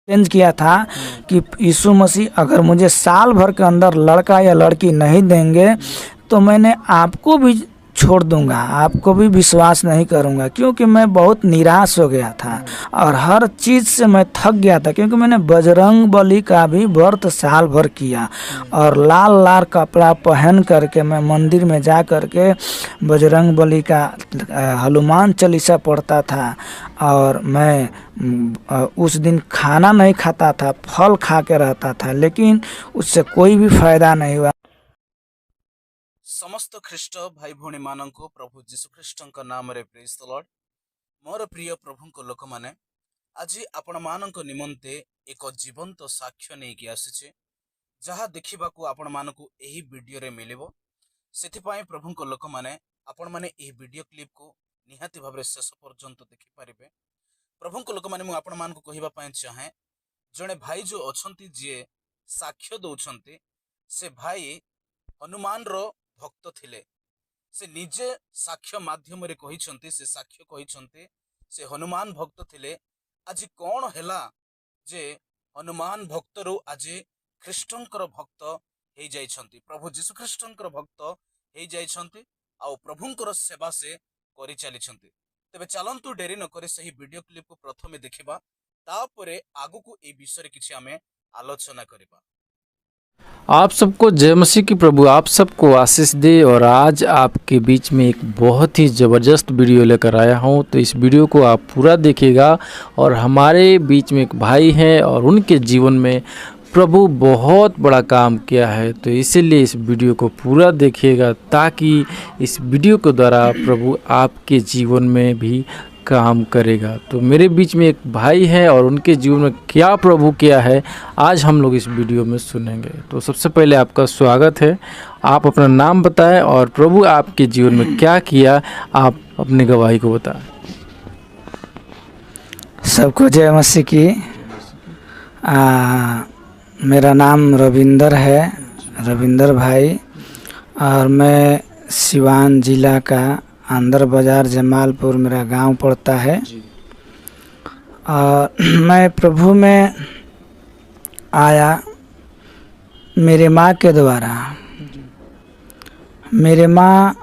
Change किया था कि यीशु मसीह अगर मुझे साल भर के अंदर लड़का या लड़की नहीं देंगे तो मैंने आपको भी छोड़ दूंगा, आपको भी विश्वास नहीं करूंगा, क्योंकि मैं बहुत निराश हो गया था और हर चीज़ से मैं थक गया था। क्योंकि मैंने बजरंग बली का भी व्रत साल भर किया और लाल लाल कपड़ा पहन करके मैं मंदिर में जा करके बजरंग बली का हनुमान चालीसा पढ़ता था और मैं उस दिन खाना नहीं खाता था, फल खा के रहता था, लेकिन उससे कोई भी फायदा नहीं हुआ। समस्त ख्रीष्ट भाई भौणी मानक प्रभु जीशु ख्रीष्ट नाम रे प्रेज द लॉर्ड। मोर प्रिय प्रभु लोक माने आज आपण मानक निमंते एक जीवंत साक्ष्य नहीं कि आसीचे जहा देखा आपण मानक एही वीडियो रे मिलिबो। सेथिपाई प्रभु लोक माने आपण माने एही वीडियो क्लिप को निहाती भाबरे शेष पर्यंत देखि पारिबे। प्रभु लोक माने मु आपण मानक कहिबा पई चाहे जणे भाई जो अछंती जे साक्ष्य दउछंती से भाई हनुमान रो भक्त थिले। से निजे साक्ष्य माध्यम रे कहिसंती, से साक्ष्य कहिसंती से हनुमान भक्त थिले। आज कौन हैला जे हनुमान भक्त रो आज ख्रीष्टंकर भक्त हे जाइछंती, प्रभु जीशु ख्रीष्टंकर भक्त हे जाइछंती आ प्रभुंकर सेवा से करि चलीछंती। तबे चलंतु डेरी न करे सही वीडियो क्लिप को प्रथमे देखिबा, तापरे आगु को ए विषय रे किछि आमे आलोचना करिबा। आप सबको जय मसीह की प्रभु आप सबको आशीष दे। और आज आपके बीच में एक बहुत ही ज़बरदस्त वीडियो लेकर आया हूं, तो इस वीडियो को आप पूरा देखिएगा। और हमारे बीच में एक भाई हैं और उनके जीवन में प्रभु बहुत बड़ा काम किया है, तो इसीलिए इस वीडियो को पूरा देखिएगा ताकि इस वीडियो के द्वारा प्रभु आपके जीवन में भी काम करेगा। तो मेरे बीच में एक भाई है और उनके जीवन में क्या प्रभु किया है आज हम लोग इस वीडियो में सुनेंगे। तो सबसे पहले आपका स्वागत है, आप अपना नाम बताएं और प्रभु आपके जीवन में क्या किया, आप अपनी गवाही को बताएं। सबको जय मसीह की। मेरा नाम रविंदर है, रविंदर भाई, और मैं सिवान जिला का अंदर बाज़ार जमालपुर मेरा गांव पड़ता है। और मैं प्रभु में आया मेरे माँ के द्वारा। मेरे माँ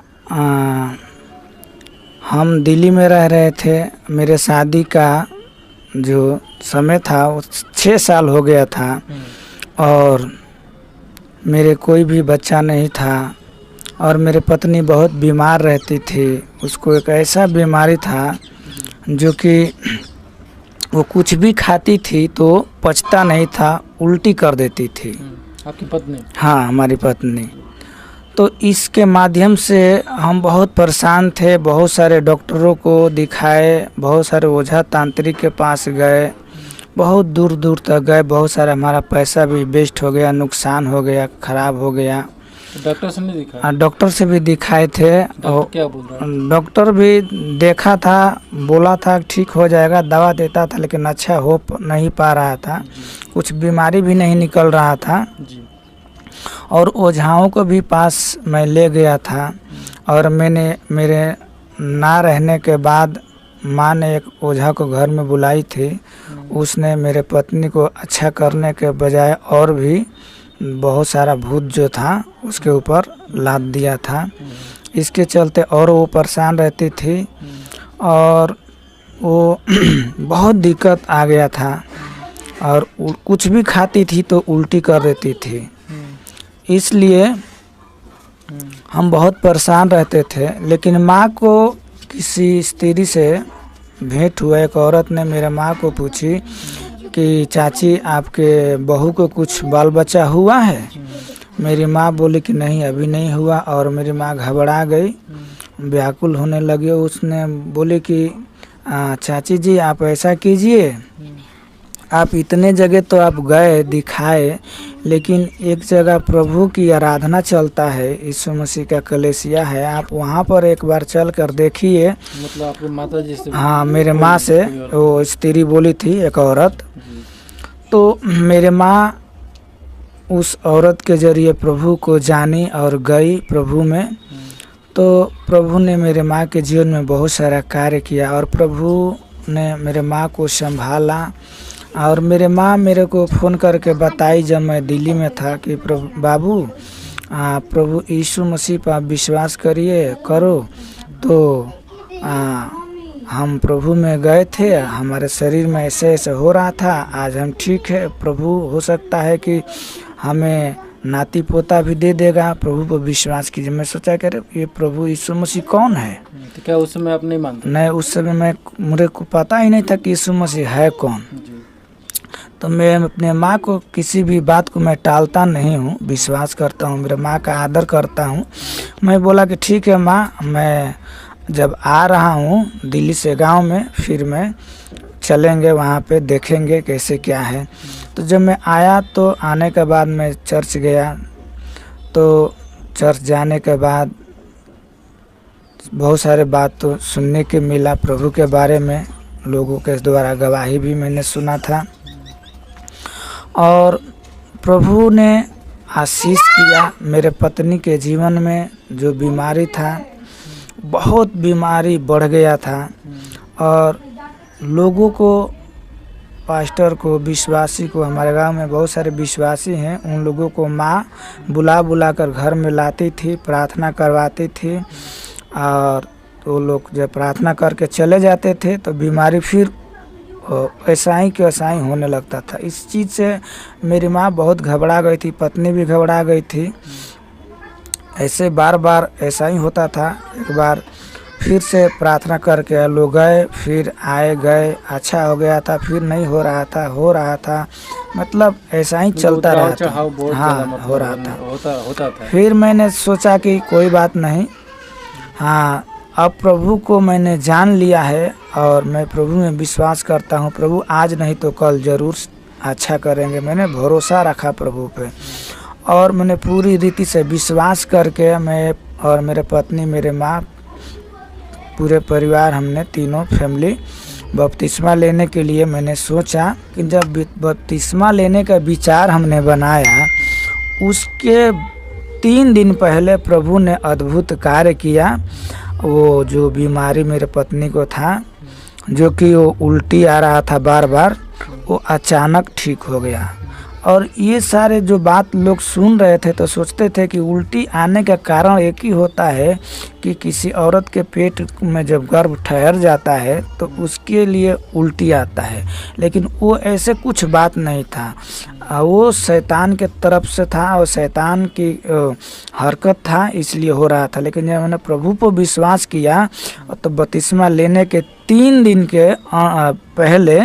हम दिल्ली में रह रहे थे, मेरे शादी का जो समय था वो 6 साल हो गया था और मेरे कोई भी बच्चा नहीं था। और मेरे पत्नी बहुत बीमार रहती थी, उसको एक ऐसा बीमारी था जो कि वो कुछ भी खाती थी तो पचता नहीं था, उल्टी कर देती थी। आपकी पत्नी? हाँ, हमारी पत्नी। तो इसके माध्यम से हम बहुत परेशान थे, बहुत सारे डॉक्टरों को दिखाए, बहुत सारे ओझा तांत्रिक के पास गए, बहुत दूर दूर तक गए, बहुत सारा हमारा पैसा भी वेस्ट हो गया, नुकसान हो गया, ख़राब हो गया। डॉक्टर से नहीं दिखाया? डॉक्टर से भी दिखाए थे और क्या बोल रहा है? डॉक्टर भी देखा था, बोला था ठीक हो जाएगा, दवा देता था, लेकिन अच्छा हो नहीं पा रहा था, कुछ बीमारी भी नहीं निकल रहा था जी। और ओझाओं को भी पास मैं ले गया था। और मैंने मेरे ना रहने के बाद माँ ने एक ओझा को घर में बुलाई थी, उसने मेरे पत्नी को अच्छा करने के बजाय और भी बहुत सारा भूत जो था उसके ऊपर लाद दिया था। इसके चलते और वो परेशान रहती थी और वो बहुत दिक्कत आ गया था और कुछ भी खाती थी तो उल्टी कर देती थी। इसलिए हम बहुत परेशान रहते थे। लेकिन माँ को किसी स्त्री से भेंट हुआ, एक औरत ने मेरे माँ को पूछी कि चाची आपके बहू को कुछ बाल बच्चा हुआ है? मेरी माँ बोली कि नहीं, अभी नहीं हुआ। और मेरी माँ घबरा गई, व्याकुल होने लगी। उसने बोली कि चाची जी आप ऐसा कीजिए, आप इतने जगह तो आप गए दिखाए, लेकिन एक जगह प्रभु की आराधना चलता है, यीशु मसीह का कलेसिया है, आप वहाँ पर एक बार चल कर देखिए। मतलब आपकी माता जी से? हाँ, मेरे माँ से वो स्त्री बोली थी, एक औरत। तो मेरे माँ उस औरत के जरिए प्रभु को जानी और गई प्रभु में। तो प्रभु ने मेरे माँ के जीवन में बहुत सारा कार्य किया और प्रभु ने मेरे माँ को संभाला और मेरे माँ मेरे को फ़ोन करके बताई जब मैं दिल्ली में था कि बाबू प्रभु यीशु मसीह पर आप विश्वास करो। तो हम प्रभु में गए थे, हमारे शरीर में ऐसे ऐसे हो रहा था, आज हम ठीक है। प्रभु हो सकता है कि हमें नाती पोता भी दे देगा, प्रभु पर विश्वास कीजिए। मैं सोचा कि ये प्रभु यीशु मसीह कौन है। तो क्या उस समय आप नहीं मानते? नहीं, उस समय मुझे को पता ही नहीं था कि यीशु मसीह है कौन। तो मैं अपने माँ को किसी भी बात को मैं टालता नहीं हूँ, विश्वास करता हूँ, मेरे माँ का आदर करता हूँ। मैं बोला कि ठीक है माँ, मैं जब आ रहा हूँ दिल्ली से गांव में, फिर मैं चलेंगे वहाँ पे, देखेंगे कैसे क्या है। तो जब मैं आया तो आने के बाद मैं चर्च गया। तो चर्च जाने के बाद बहुत सारे बात तो सुनने के मिला प्रभु के बारे में, लोगों के द्वारा गवाही भी मैंने सुना था। और प्रभु ने आशीष किया मेरे पत्नी के जीवन में। जो बीमारी था, बहुत बीमारी बढ़ गया था, और लोगों को, पास्टर को, विश्वासी को, हमारे गांव में बहुत सारे विश्वासी हैं, उन लोगों को माँ बुला कर घर में लाती थी, प्रार्थना करवाती थी। और तो लोग जब प्रार्थना करके चले जाते थे तो बीमारी फिर ऐसा ही कि ऐसा ही होने लगता था। इस चीज़ से मेरी माँ बहुत घबरा गई थी, पत्नी भी घबरा गई थी। ऐसे बार बार ऐसा ही होता था। एक बार फिर से प्रार्थना करके लोग गए, फिर आए गए, अच्छा हो गया था, फिर नहीं हो रहा था, हो रहा था, मतलब ऐसा ही चलता रहा था। हाँ, हो रहा था, होता था। फिर मैंने सोचा कि कोई बात नहीं, हाँ अब प्रभु को मैंने जान लिया है और मैं प्रभु में विश्वास करता हूँ। प्रभु आज नहीं तो कल ज़रूर अच्छा करेंगे। मैंने भरोसा रखा प्रभु पे, और मैंने पूरी रीति से विश्वास करके मैं और मेरे पत्नी, मेरे माँ, पूरे परिवार, हमने तीनों फैमिली बपतिस्मा लेने के लिए मैंने सोचा कि जब बपतिस्मा लेने का विचार हमने बनाया, उसके 3 दिन पहले प्रभु ने अद्भुत कार्य किया। वो जो बीमारी मेरे पत्नी को था, जो कि वो उल्टी आ रहा था बार बार, वो अचानक ठीक हो गया। और ये सारे जो बात लोग सुन रहे थे तो सोचते थे कि उल्टी आने का कारण एक ही होता है कि किसी औरत के पेट में जब गर्भ ठहर जाता है तो उसके लिए उल्टी आता है, लेकिन वो ऐसे कुछ बात नहीं था। वो शैतान के तरफ से था और शैतान की हरकत था, इसलिए हो रहा था। लेकिन जब मैंने प्रभु पर विश्वास किया तो बपतिस्मा लेने के 3 दिन के पहले,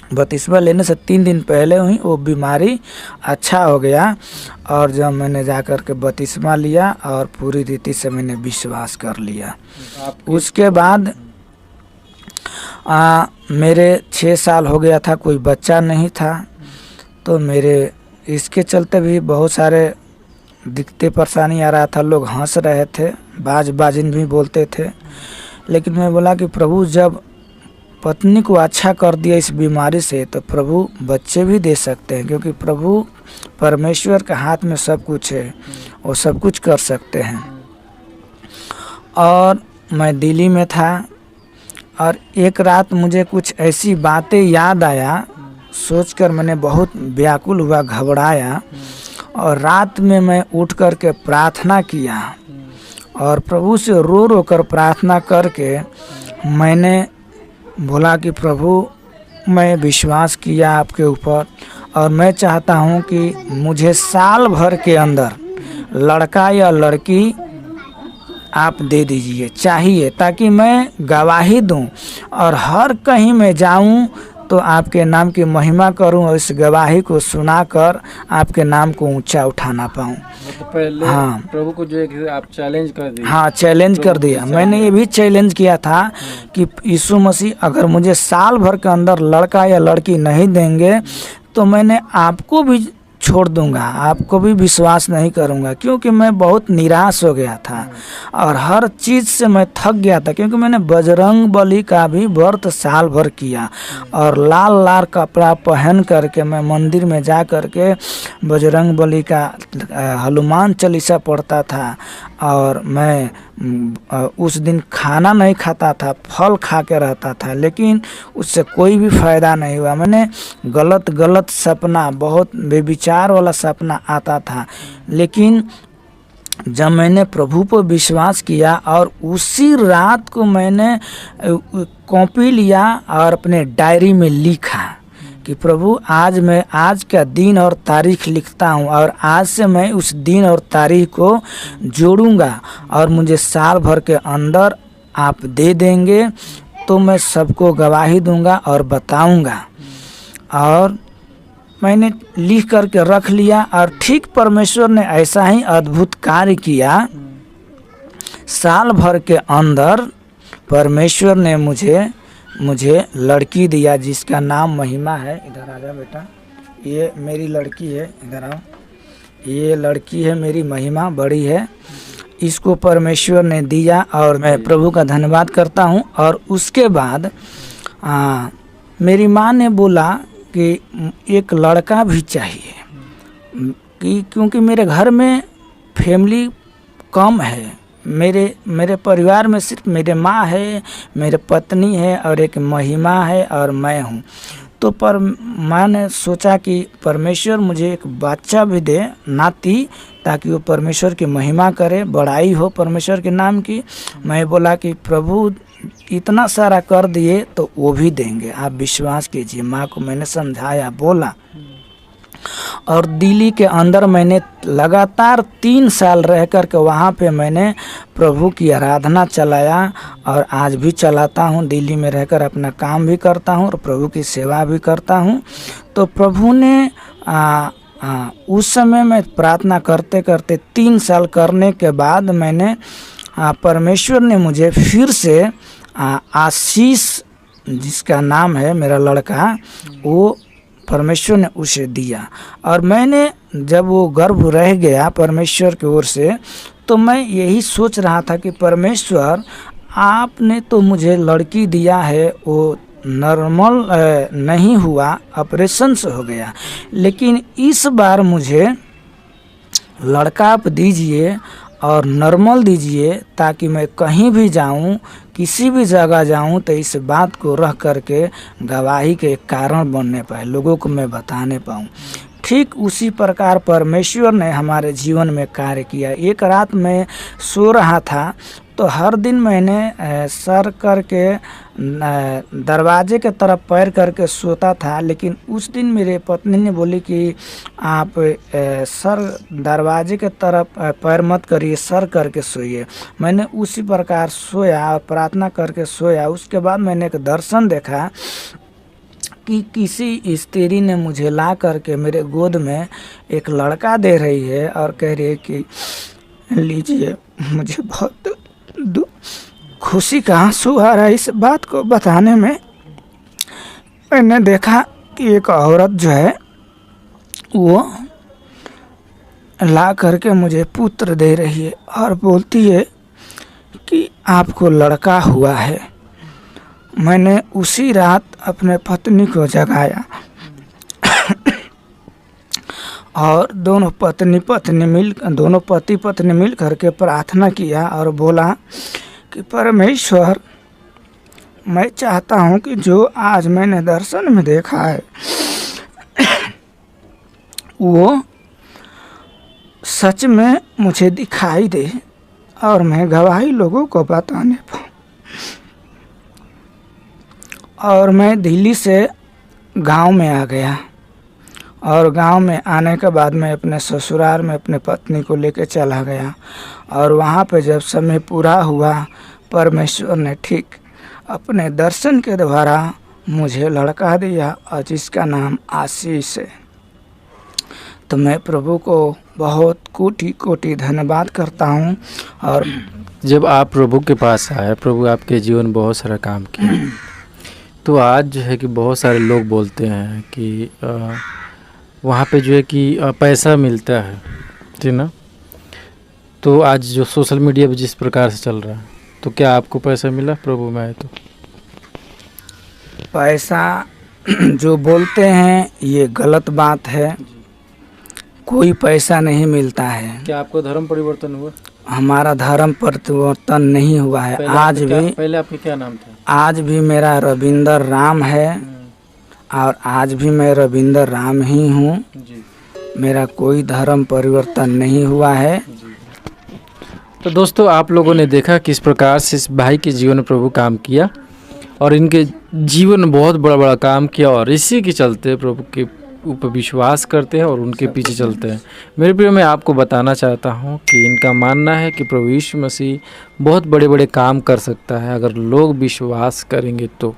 बपतिस्मा लेने से 3 दिन पहले ही वो बीमारी अच्छा हो गया। और जब मैंने जा कर के बपतिस्मा लिया और पूरी रीति से मैंने विश्वास कर लिया, उसके बाद मेरे 6 साल हो गया था, कोई बच्चा नहीं था। तो मेरे इसके चलते भी बहुत सारे दिक्कतें, परेशानी आ रहा था। लोग हंस रहे थे, बाजिन भी बोलते थे। लेकिन मैं बोला कि प्रभु जब पत्नी को अच्छा कर दिया इस बीमारी से, तो प्रभु बच्चे भी दे सकते हैं, क्योंकि प्रभु परमेश्वर के हाथ में सब कुछ है, वो सब कुछ कर सकते हैं। और मैं दिल्ली में था और एक रात मुझे कुछ ऐसी बातें याद आया, सोचकर मैंने बहुत व्याकुल हुआ, घबराया। और रात में मैं उठ कर के प्रार्थना किया और प्रभु से रो रो कर प्रार्थना करके मैंने बोला कि प्रभु मैं विश्वास किया आपके ऊपर, और मैं चाहता हूँ कि मुझे साल भर के अंदर लड़का या लड़की आप दे दीजिए, चाहिए, ताकि मैं गवाही दूँ और हर कहीं मैं जाऊँ तो आपके नाम की महिमा करूं और इस गवाही को सुनाकर आपके नाम को ऊंचा उठाना पाऊं। तो पहले हाँ, प्रभु को जो है आप चैलेंज कर दिए। हाँ, चैलेंज कर दिया। मैंने ये भी चैलेंज किया था कि यीशु मसीह अगर मुझे साल भर के अंदर लड़का या लड़की नहीं देंगे तो मैंने आपको भी छोड़ दूंगा, आपको भी विश्वास नहीं करूंगा, क्योंकि मैं बहुत निराश हो गया था और हर चीज़ से मैं थक गया था। क्योंकि मैंने बजरंग बली का भी व्रत साल भर किया और लाल लाल कपड़ा पहन करके मैं मंदिर में जा करके बजरंग बली का हनुमान चालीसा पढ़ता था और मैं उस दिन खाना नहीं खाता था, फल खा के रहता था, लेकिन उससे कोई भी फ़ायदा नहीं हुआ। मैंने गलत सपना, बहुत बेविचार वाला सपना आता था, लेकिन जब मैंने प्रभु पर विश्वास किया और उसी रात को मैंने कॉपी लिया और अपने डायरी में लिखा कि प्रभु आज मैं आज का दिन और तारीख लिखता हूँ और आज से मैं उस दिन और तारीख को जोड़ूंगा और मुझे साल भर के अंदर आप दे देंगे तो मैं सबको गवाही दूंगा और बताऊंगा। और मैंने लिख करके रख लिया और ठीक परमेश्वर ने ऐसा ही अद्भुत कार्य किया। साल भर के अंदर परमेश्वर ने मुझे लड़की दिया जिसका नाम महिमा है। इधर आ जा बेटा, ये मेरी लड़की है, इधर आओ। ये लड़की है मेरी महिमा, बड़ी है, इसको परमेश्वर ने दिया और मैं प्रभु का धन्यवाद करता हूँ। और उसके बाद मेरी माँ ने बोला कि एक लड़का भी चाहिए, क्योंकि मेरे घर में फैमिली कम है। मेरे परिवार में सिर्फ मेरे माँ है, मेरे पत्नी है और एक महिमा है और मैं हूँ। तो माँ ने सोचा कि परमेश्वर मुझे एक बच्चा भी दे, नाती, ताकि वो परमेश्वर की महिमा करे, बड़ाई हो परमेश्वर के नाम की। मैं बोला कि प्रभु इतना सारा कर दिए तो वो भी देंगे, आप विश्वास कीजिए। माँ को मैंने समझाया, बोला। और दिल्ली के अंदर मैंने लगातार 3 साल रह कर के वहाँ पे मैंने प्रभु की आराधना चलाया और आज भी चलाता हूँ। दिल्ली में रहकर अपना काम भी करता हूँ और प्रभु की सेवा भी करता हूँ। तो प्रभु ने उस समय मैं प्रार्थना करते करते 3 साल करने के बाद मैंने परमेश्वर ने मुझे फिर से आशीष, जिसका नाम है मेरा लड़का, वो परमेश्वर ने उसे दिया। और मैंने जब वो गर्भ रह गया परमेश्वर की ओर से, तो मैं यही सोच रहा था कि परमेश्वर आपने तो मुझे लड़की दिया है, वो नॉर्मल नहीं हुआ, ऑपरेशन से हो गया, लेकिन इस बार मुझे लड़का आप दीजिए और नॉर्मल दीजिए, ताकि मैं कहीं भी जाऊं, किसी भी जगह जाऊं तो इस बात को रह करके गवाही के कारण बनने पाए, लोगों को मैं बताने पाऊं। ठीक उसी प्रकार परमेश्वर ने हमारे जीवन में कार्य किया। एक रात मैं सो रहा था तो हर दिन मैंने सर करके दरवाजे के तरफ पैर करके सोता था, लेकिन उस दिन मेरे पत्नी ने बोली कि आप सर दरवाजे के तरफ पैर मत करिए, सर करके सोइए। मैंने उसी प्रकार सोया और प्रार्थना करके सोया। उसके बाद मैंने एक दर्शन देखा कि किसी स्त्री ने मुझे ला करके मेरे गोद में एक लड़का दे रही है और कह रही है कि लीजिए। मुझे बहुत खुशी का आंसू आ रहा है इस बात को बताने में। मैंने देखा कि एक औरत जो है वो ला करके मुझे पुत्र दे रही है और बोलती है कि आपको लड़का हुआ है। मैंने उसी रात अपने पत्नी को जगाया और दोनों पति पत्नी मिल करके प्रार्थना किया और बोला कि परमेश्वर, मैं चाहता हूं कि जो आज मैंने दर्शन में देखा है वो सच में मुझे दिखाई दे और मैं गवाही लोगों को बताने पाऊँ। और मैं दिल्ली से गांव में आ गया और गांव में आने के बाद मैं अपने ससुराल में अपने पत्नी को लेकर चला गया और वहाँ पे जब समय पूरा हुआ परमेश्वर ने ठीक अपने दर्शन के द्वारा मुझे लड़का दिया और जिसका नाम आशीष है। तो मैं प्रभु को बहुत कोटि कोटि धन्यवाद करता हूँ। और जब आप प्रभु के पास आए, प्रभु आपके जीवन में बहुत सारा काम किया, तो आज जो है कि बहुत सारे लोग बोलते हैं कि वहाँ पे जो है कि पैसा मिलता है, ठीक ना। तो आज जो सोशल मीडिया पे जिस प्रकार से चल रहा है, तो क्या आपको पैसा मिला प्रभु में आए तो? पैसा जो बोलते हैं ये गलत बात है, कोई पैसा नहीं मिलता है। क्या आपको धर्म परिवर्तन हुआ? हमारा धर्म परिवर्तन नहीं हुआ है। आज भी पहले आपका क्या नाम था? आज भी मेरा रविंदर राम है और आज भी मैं रविंदर राम ही हूँ। जी मेरा कोई धर्म परिवर्तन नहीं हुआ है। जी। तो दोस्तों आप लोगों ने देखा किस प्रकार से इस भाई के जीवन में प्रभु काम किया और इनके जीवन में बहुत बड़ा बड़ा काम किया और इसी के चलते प्रभु के ऊपर विश्वास करते हैं और उनके पीछे चलते हैं। मेरे प्रिय मैं आपको बताना चाहता हूं कि इनका मानना है कि प्रभु यीशु मसीह बहुत बड़े बड़े काम कर सकता है अगर लोग विश्वास करेंगे तो।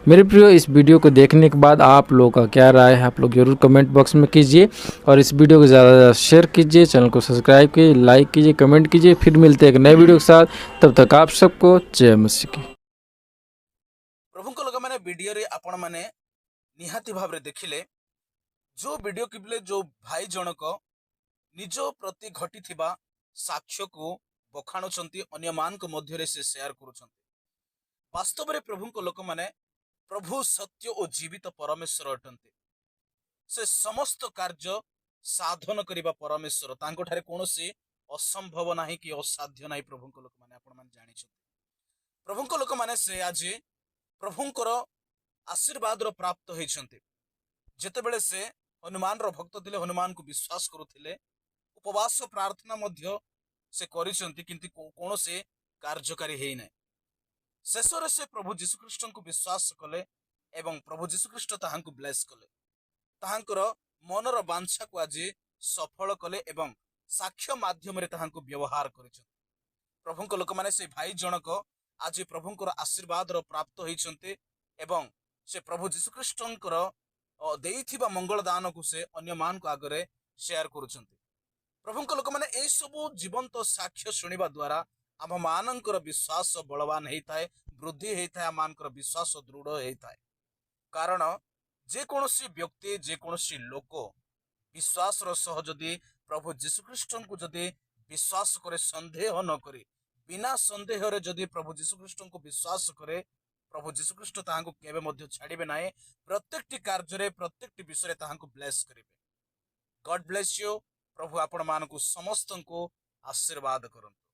मेरे प्रियो इस वीडियो को देखने के बाद आप लोगों का क्या राय है आप लोग जरूर कमेंट बॉक्स में कीजिए और इस वीडियो को ज़्यादा से ज़्यादा शेयर कीजिए, चैनल को सब्सक्राइब कीजिए, लाइक कीजिए, कमेंट कीजिए। फिर मिलते हैं एक नए वीडियो के साथ। तब तक आप सबको जय मसीह की। प्रभुଙ୍କ ଲୋକମାନେ ଭିଡିଓରେ ଆପଣମାନେ ନିହାତି ଭାବରେ ଦେଖିଲେ जो वीडियो क्लिपले जो भाई जनक निज प्रति घटिथिबा साक्ष्यକୁ ବଖାଣୁଛନ୍ତି ଅନ୍ୟମାନଙ୍କ ମଧ୍ୟରେ ସେ ସେୟାର କରୁଛନ୍ତି। ବାସ୍ତବରେ ପ୍ରଭୁଙ୍କ ଲୋକମାନେ ପ୍ରଭୁ ସତ୍ୟ ଓ ଜୀବିତ ପରମେଶ୍ୱର ଅଟନ୍ତି। ସେ ସମସ୍ତ କାର୍ଯ୍ୟ ସାଧନ କରିବା ପରମେଶ୍ୱର, ତାଙ୍କଠାରେ କୌଣସି ଅସମ୍ଭବ ନାହିଁ କି ଅସାଧ୍ୟ ନାହିଁ। ପ୍ରଭୁଙ୍କ ଲୋକମାନେ ଆପଣମାନେ ଜାଣିଛନ୍ତି ପ୍ରଭୁଙ୍କ ଲୋକମାନେ ସେ ଆଜି ପ୍ରଭୁଙ୍କର ଆଶୀର୍ବାଦର ପ୍ରାପ୍ତ ହେଇଛନ୍ତି। ଯେତେବେଳେ ସେ ହନୁମାନର ଭକ୍ତ ଥିଲେ, ହନୁମାନଙ୍କୁ ବିଶ୍ୱାସ କରୁଥିଲେ, ଉପବାସ ପ୍ରାର୍ଥନା ମଧ୍ୟ ସେ କରିଛନ୍ତି କିନ୍ତୁ କୌଣସି କାର୍ଯ୍ୟକାରୀ ହେଇନାହିଁ। ଶେଷରେ ସେ ପ୍ରଭୁ ଯୀଶୁଖ୍ରୀଷ୍ଟଙ୍କୁ ବିଶ୍ୱାସ କଲେ ଏବଂ ପ୍ରଭୁ ଯୀଶୁଖ୍ରୀଷ୍ଟ ତାହାଙ୍କୁ ବ୍ଲେସ୍ କଲେ, ତାହାଙ୍କର ମନର ବାଞ୍ଛାକୁ ଆଜି ସଫଳ କଲେ ଏବଂ ସାକ୍ଷ୍ୟ ମାଧ୍ୟମରେ ତାହାଙ୍କୁ ବ୍ୟବହାର କରିଛନ୍ତି। ପ୍ରଭୁଙ୍କ ଲୋକମାନେ ସେ ଭାଇ ଜଣକ ଆଜି ପ୍ରଭୁଙ୍କର ଆଶୀର୍ବାଦର ପ୍ରାପ୍ତ ହେଇଛନ୍ତି ଏବଂ ସେ ପ୍ରଭୁ ଯୀଶୁଖ୍ରୀଷ୍ଟଙ୍କର ଦେଇଥିବା ମଙ୍ଗଳ ଦାନକୁ ସେ ଅନ୍ୟମାନଙ୍କ ଆଗରେ ସେୟାର କରୁଛନ୍ତି। ପ୍ରଭୁଙ୍କ ଲୋକମାନେ ଏଇ ସବୁ ଜୀବନ୍ତ ସାକ୍ଷ୍ୟ ଶୁଣିବା ଦ୍ୱାରା ଆମ ମାନଙ୍କର ବିଶ୍ୱାସ ବଳବାନ ହେଇଥାଏ, ବୃଦ୍ଧି ହେଇଥାଏ, ଆମମାନଙ୍କର ବିଶ୍ୱାସ ଦୃଢ ହେଇଥାଏ। କାରଣ ଯେକୌଣସି ବ୍ୟକ୍ତି ଯେକୌଣସି ଲୋକ ବିଶ୍ୱାସର ସହ ଯଦି ପ୍ରଭୁ ଯୀଶୁଖ୍ରୀଷ୍ଟଙ୍କୁ ଯଦି ବିଶ୍ୱାସ କରେ, ସନ୍ଦେହ ନ କରି ବିନା ସନ୍ଦେହରେ ଯଦି ପ୍ରଭୁ ଯୀଶୁଖ୍ରୀଷ୍ଟଙ୍କୁ ବିଶ୍ୱାସ କରେ, ପ୍ରଭୁ ଯୀଶୁଖ୍ରୀଷ୍ଟ ତାହାଙ୍କୁ କେବେ ମଧ୍ୟ ଛାଡ଼ିବେ ନାହିଁ। ପ୍ରତ୍ୟେକଟି କାର୍ଯ୍ୟରେ ପ୍ରତ୍ୟେକଟି ବିଷୟରେ ତାହାଙ୍କୁ ବ୍ଲେସ୍ କରିବେ। ଗଡ୍ ବ୍ଲେସ୍ ୟୁ। ପ୍ରଭୁ ଆପଣ ମାନଙ୍କୁ ସମସ୍ତଙ୍କୁ ଆଶୀର୍ବାଦ କରନ୍ତୁ।